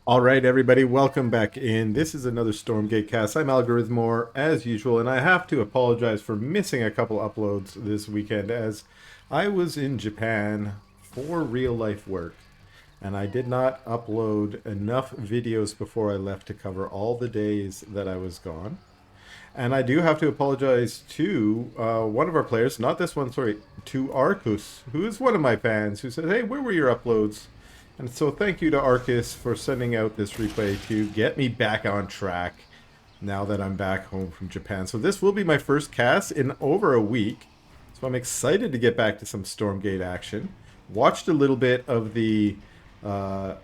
All right, everybody, welcome back in. This is another Stormgate cast. I'm Algorithmore, as usual, and I have to apologize for missing a couple uploads this weekend as I was in Japan for real life work, and I did not upload enough videos before I left to cover all the days that I was gone. And I do have to apologize to one of our players, not this one, sorry, to Arkuss, who is one of my fans, who said, "Hey, where were your uploads?" And so thank you to Arkuss for sending out this replay to get me back on track now that I'm back home from Japan. So this will be my first cast in over a week. So I'm excited to get back to some Stormgate action. Watched a little bit of the uh,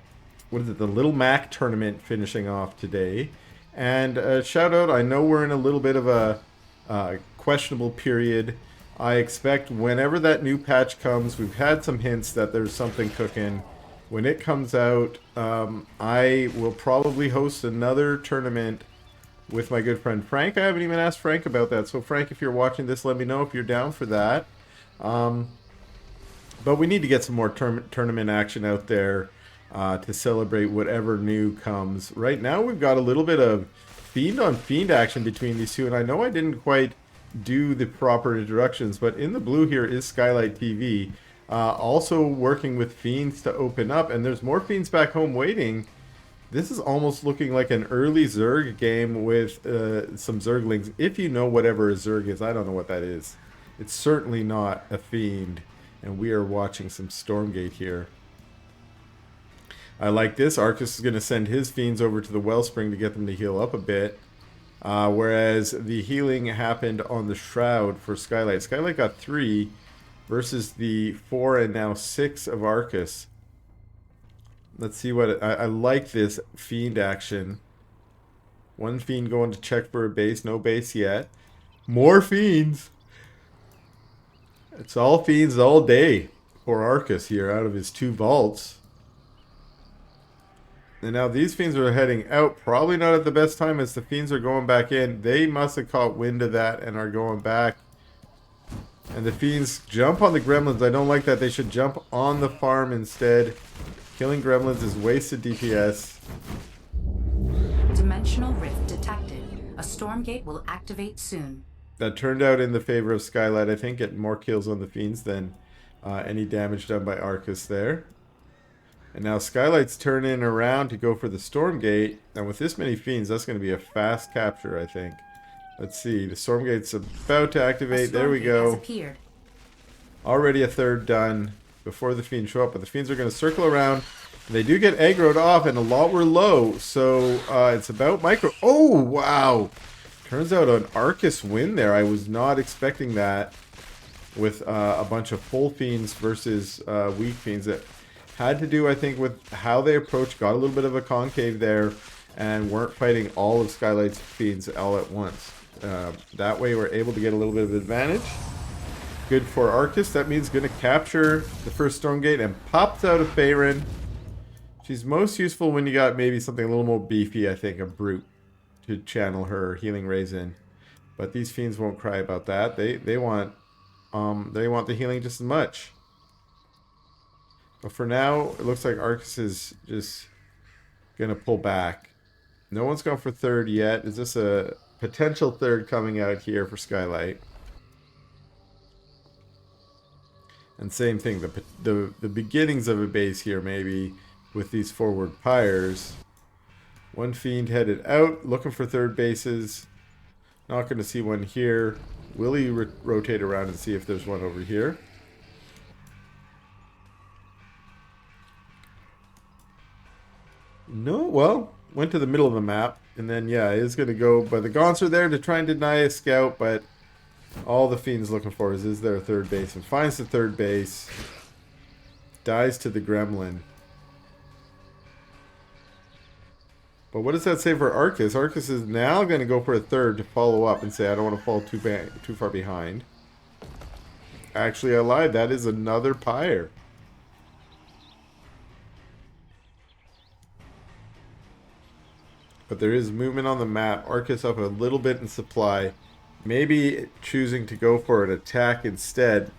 what is it, the Little Mac tournament finishing off today. And shout out, I know we're in a little bit of a questionable period. I expect whenever that new patch comes, we've had some hints that there's something cooking. When it comes out, I will probably host another tournament with my good friend Frank. I haven't even asked Frank about that. So, Frank, if you're watching this, let me know if you're down for that. Um, but we need to get some more tournament action out there to celebrate whatever new comes. Right now, we've got a little bit of fiend on fiend action between these two, and I know I didn't quite do the proper introductions, but in the blue here is Skylight TV, also working with fiends to open up, and there's more fiends back home waiting. This is almost looking like an early Zerg game with some Zerglings. If you know whatever a Zerg is, I don't know what that is. It's certainly not a fiend, and we are watching some Stormgate here. I like this. Arkuss is going to send his fiends over to the Wellspring to get them to heal up a bit. Whereas the healing happened on the Shroud for Skylight. Skylight got 3 versus the 4 and now 6 of Arkuss. Let's see what... I like this fiend action. One fiend going to check for a base. No base yet. More fiends! It's all fiends all day for Arkuss here out of his 2 vaults. And now these fiends are heading out. Probably not at the best time as the fiends are going back in. They must have caught wind of that and are going back. And the fiends jump on the gremlins. I don't like that. They should jump on the farm instead. Killing gremlins is wasted DPS. Dimensional rift detected. A Stormgate will activate soon. That turned out in the favor of Skylight. I think getting more kills on the fiends than any damage done by Arkuss there. And now Skylight's turning around to go for the Stormgate. And with this many fiends, that's going to be a fast capture, I think. Let's see. The Stormgate's about to activate. There we go. Already a third done before the fiends show up. But the fiends are going to circle around. They do get aggroed off, and a lot were low. So it's about micro. Oh, wow. Turns out an Arkuss win there. I was not expecting that with a bunch of full fiends versus weak fiends. That had to do, I think, with how they approached. Got a little bit of a concave there and weren't fighting all of Skylight's fiends all at once. That way we're able to get a little bit of advantage. Good for Arkuss. That means going to capture the first Stormgate and pops out a Faerun. She's most useful when you got maybe something a little more beefy, I think, a Brute to channel her healing rays in. But these fiends won't cry about that. They want the healing just as much. But for now, it looks like Arkuss is just going to pull back. No one's gone for third yet. Is this a potential third coming out here for Skylight? And same thing, the beginnings of a base here maybe with these forward pyres. One fiend headed out, looking for third bases. Not going to see one here. Will he rotate around and see if there's one over here? No, well, went to the middle of the map. And then, yeah, is going to go. But the Gaunts are there to try and deny a scout. But all the fiend's looking for is there a third base? And finds the third base. Dies to the gremlin. But what does that say for Arkuss? Arkuss is now going to go for a third to follow up and say, I don't want to fall too far behind. Actually, I lied. That is another pyre. But there is movement on the map. Arkuss up a little bit in supply. Maybe choosing to go for an attack instead.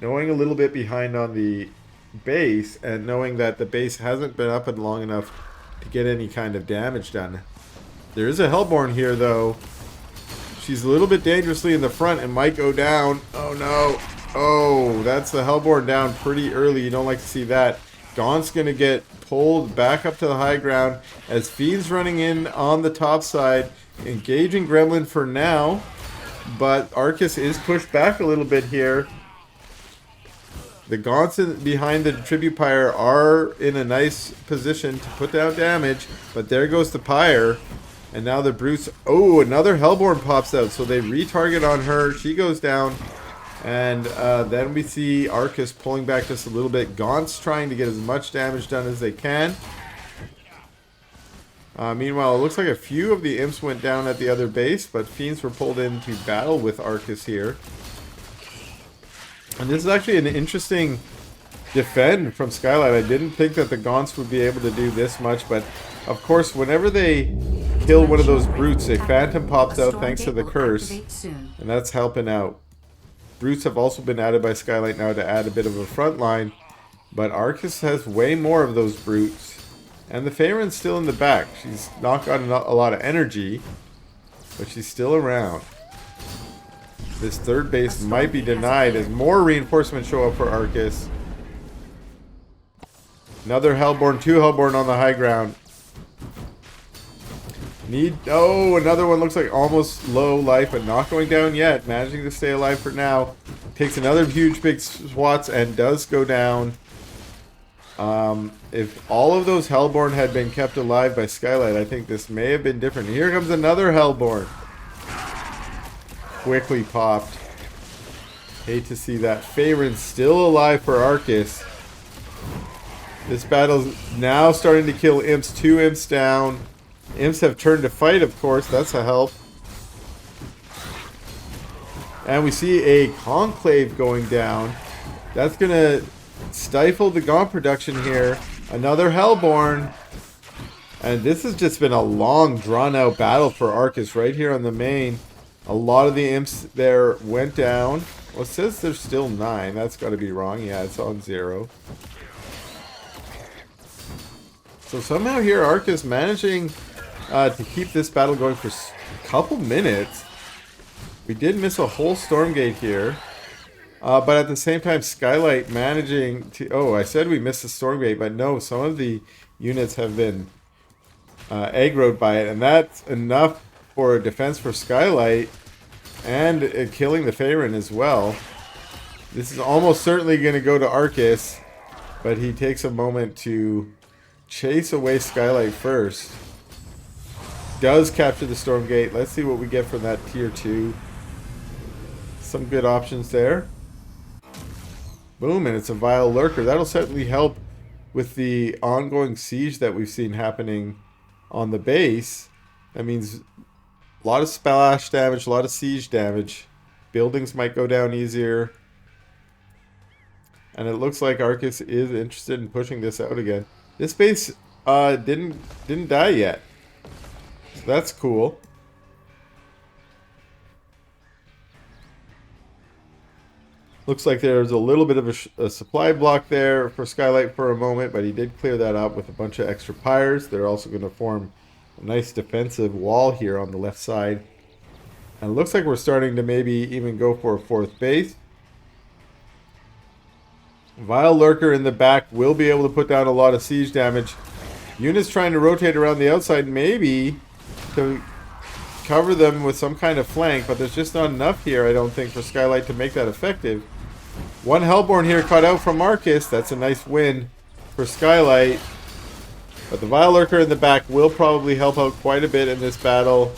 Knowing a little bit behind on the base and knowing that the base hasn't been up and long enough to get any kind of damage done. There is a Hellborn here, though. She's a little bit dangerously in the front and might go down. Oh, no. Oh, that's the Hellborn down pretty early. You don't like to see that. Gaunt's going to get pulled back up to the high ground as Fiend's running in on the top side, engaging Gremlin for now. But Arkuss is pushed back a little bit here. The Gaunts behind the Tribute Pyre are in a nice position to put down damage, but there goes the Pyre. And now the Brutes... Oh, another Hellborn pops out, so they retarget on her. She goes down. And then we see Arkuss pulling back just a little bit. Gaunt's trying to get as much damage done as they can. Meanwhile, it looks like a few of the Imps went down at the other base, but Fiends were pulled into battle with Arkuss here. And this is actually an interesting defend from Skylight. I didn't think that the Gaunts would be able to do this much, but of course, whenever they kill one of those Brutes, a Phantom pops out thanks to the curse, and that's helping out. Brutes have also been added by Skylight now to add a bit of a front line, but Arkuss has way more of those Brutes. And the Faerun's still in the back. She's not got a lot of energy, but she's still around. This third base might be denied as more reinforcements show up for Arkuss. Another Hellborn, 2 Hellborn on the high ground. Oh, another one looks like almost low life, but not going down yet. Managing to stay alive for now. Takes another huge big swats and does go down. If all of those Hellborn had been kept alive by Skylight, I think this may have been different. Here comes another Hellborn. Quickly popped. Hate to see that. Faerun's still alive for Arkuss. This battle's now starting to kill Imps. 2 Imps down. Imps have turned to fight, of course. That's a help. And we see a Conclave going down. That's going to stifle the Gaunt production here. Another Hellborn. And this has just been a long, drawn-out battle for Arkuss right here on the main. A lot of the Imps there went down. Well, it says there's still 9. That's got to be wrong. Yeah, it's on 0. So somehow here Arkuss managing to keep this battle going for a couple minutes. We did miss a whole Stormgate here. But at the same time, Skylight managing to... Oh, I said we missed the Stormgate, but no, some of the units have been aggroed by it. And that's enough for a defense for Skylight and killing the Faerun as well. This is almost certainly going to go to Arkuss, but he takes a moment to chase away Skylight first. Does capture the Stormgate. Let's see what we get from that tier 2. Some good options there. Boom, and it's a Vile Lurker. That'll certainly help with the ongoing siege that we've seen happening on the base. That means a lot of splash damage, a lot of siege damage. Buildings might go down easier. And it looks like Arkuss is interested in pushing this out again. This base didn't die yet. So that's cool. Looks like there's a little bit of a supply block there for Skylight for a moment, but he did clear that up with a bunch of extra pyres. They're also going to form a nice defensive wall here on the left side. And it looks like we're starting to maybe even go for a 4th base. Vile Lurker in the back will be able to put down a lot of siege damage. Units trying to rotate around the outside maybe to cover them with some kind of flank, but there's just not enough here, I don't think, for Skylight to make that effective. One Hellborn here cut out from Arkuss. That's a nice win for Skylight. But the Vile Lurker in the back will probably help out quite a bit in this battle.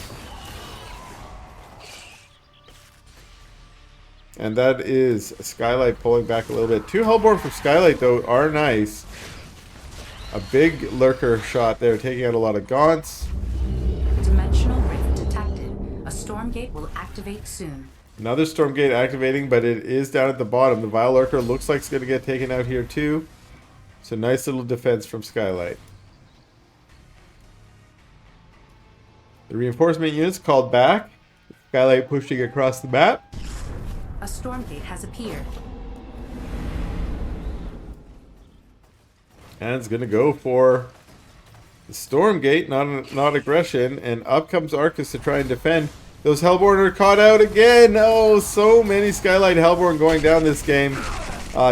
And that is Skylight pulling back a little bit. 2 Hellborn from Skylight, though, are nice. A big Lurker shot there, taking out a lot of Gaunts. Dimensional rift detected. A Stormgate will activate soon. Another Stormgate activating, but it is down at the bottom. The Vile Lurker looks like it's going to get taken out here, too. So nice little defense from Skylight. The reinforcement units called back. Skylight pushing across the map. A Stormgate has appeared. And it's going to go for Stormgate, not aggression, and up comes Arkuss to try and defend. Those Hellborn are caught out again. Oh, so many Skylight Hellborn going down this game.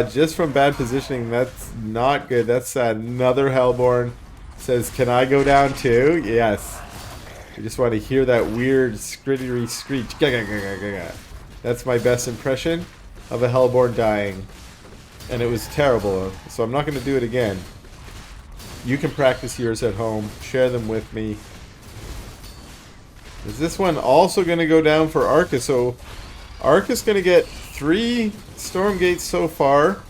Just from bad positioning. That's not good. That's sad. Another Hellborn says, can I go down too? Yes. You just want to hear that weird scrittery screech. That's my best impression of a Hellborn dying. And it was terrible. So I'm not going to do it again. You can practice yours at home. Share them with me. Is this one also going to go down for Arkuss? So Arkuss going to get 3 Stormgates so far.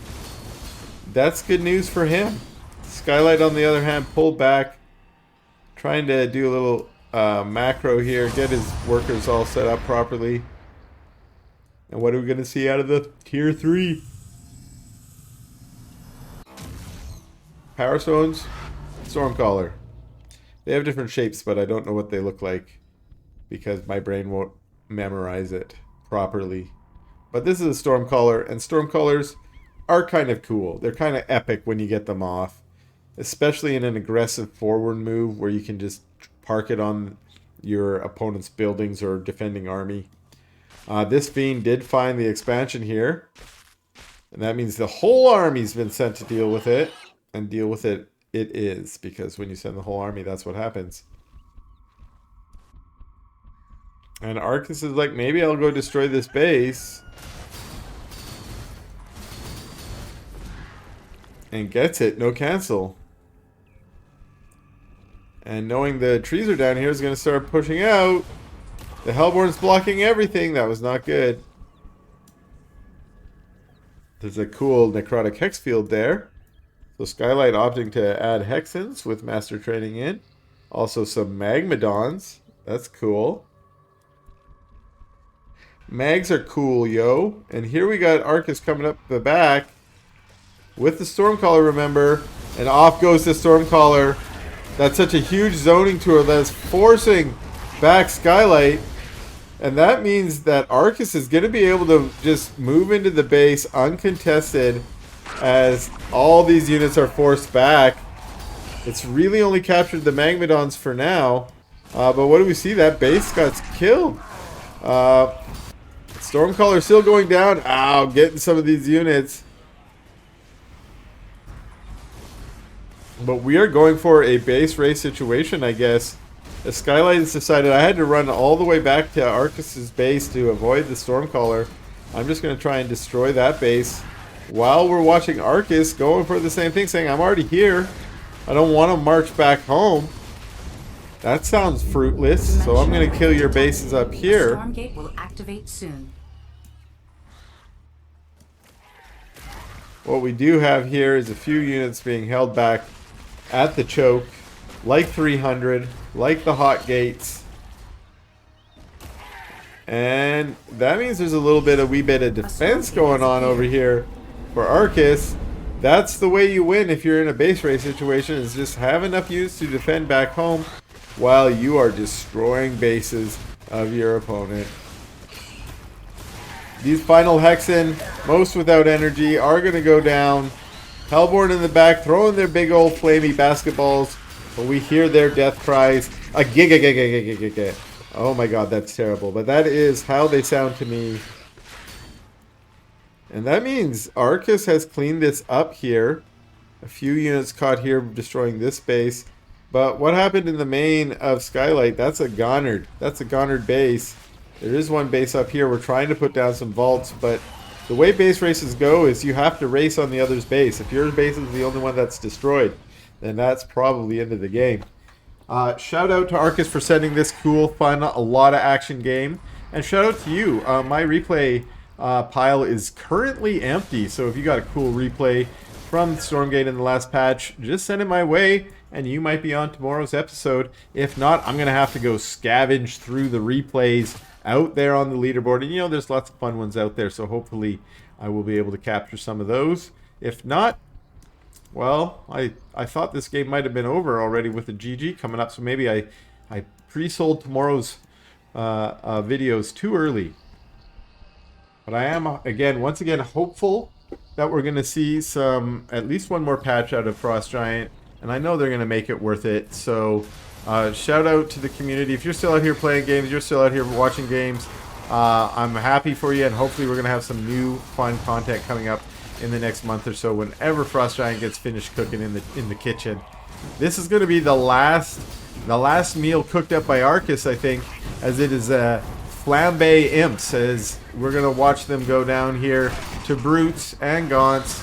That's good news for him. Skylight, on the other hand, pulled back. Trying to do a little macro here. Get his workers all set up properly. And what are we going to see out of the tier 3? Power Stones. Stormcaller. They have different shapes, but I don't know what they look like because my brain won't memorize it properly. But this is a Stormcaller, and Stormcallers are kind of cool. They're kind of epic when you get them off, especially in an aggressive forward move where you can just park it on your opponent's buildings or defending army. This Fiend did find the expansion here, and that means the whole army's been sent to deal with it, and deal with it it is, because when you send the whole army, that's what happens. And Arkuss is like, maybe I'll go destroy this base. And gets it. No cancel. And knowing the trees are down here is going to start pushing out. The Hellborn's blocking everything. That was not good. There's a cool necrotic hex field there. So Skylight opting to add Hexens with Master Training in. Also some Magmadons. That's cool. Mags are cool, yo. And here we got Arkuss coming up the back with the Stormcaller, remember. And off goes the Stormcaller. That's such a huge zoning tour that's forcing back Skylight. And that means that Arkuss is going to be able to just move into the base uncontested as all these units are forced back. It's really only captured the Magmadons for now. But what do we see? That base got killed. Stormcaller still going down. Ow, getting some of these units. But we are going for a base race situation, I guess. The Skylight has decided I had to run all the way back to Arkuss's base to avoid the Stormcaller. I'm just going to try and destroy that base while we're watching Arkuss going for the same thing, saying, I'm already here. I don't want to march back home. That sounds fruitless, so I'm going to kill your bases up here. Stormgate will activate soon. What we do have here is a few units being held back at the choke, like 300, like the hot gates. And that means there's a wee bit of defense going on over here for Arkuss. That's the way you win if you're in a base race situation, is just have enough units to defend back home while you are destroying bases of your opponent. These final Hexen, most without energy, are going to go down. Hellborn in the back, throwing their big old flamey basketballs. But we hear their death cries. A giga. Oh my god, that's terrible. But that is how they sound to me. And that means Arkuss has cleaned this up here. A few units caught here destroying this base. But what happened in the main of Skylight? That's a Gonard. That's a Gonard base. There is one base up here. We're trying to put down some vaults, but the way base races go is you have to race on the other's base. If your base is the only one that's destroyed, then that's probably the end of the game. Shout out to Arkuss for sending this cool, fun, a lot of action game. And shout out to you. My replay pile is currently empty, so if you got a cool replay from Stormgate in the last patch, just send it my way, and you might be on tomorrow's episode. If not, I'm going to have to go scavenge through the replays out there on the leaderboard. And you know, there's lots of fun ones out there, so hopefully I will be able to capture some of those. If not, well, I thought this game might have been over already with the GG coming up, so maybe I pre-sold tomorrow's videos too early. But I am, once again, hopeful that we're going to see at least one more patch out of Frost Giant. and I know they're going to make it worth it. So shout out to the community. If you're still out here playing games, you're still out here watching games, I'm happy for you, and hopefully we're going to have some new fun content coming up in the next month or so whenever Frost Giant gets finished cooking in the kitchen. This is going to be the last meal cooked up by Arkuss, I think, as it is flambe imps, as we're going to watch them go down here to Brutes and Gaunts.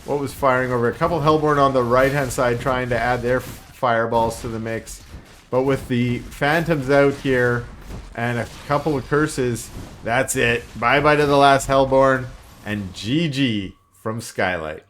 What was firing over? A couple Hellborn on the right hand side trying to add their fireballs to the mix, but with the Phantoms out here and a couple of curses, that's it. Bye bye to the last Hellborn, and GG from Skylight.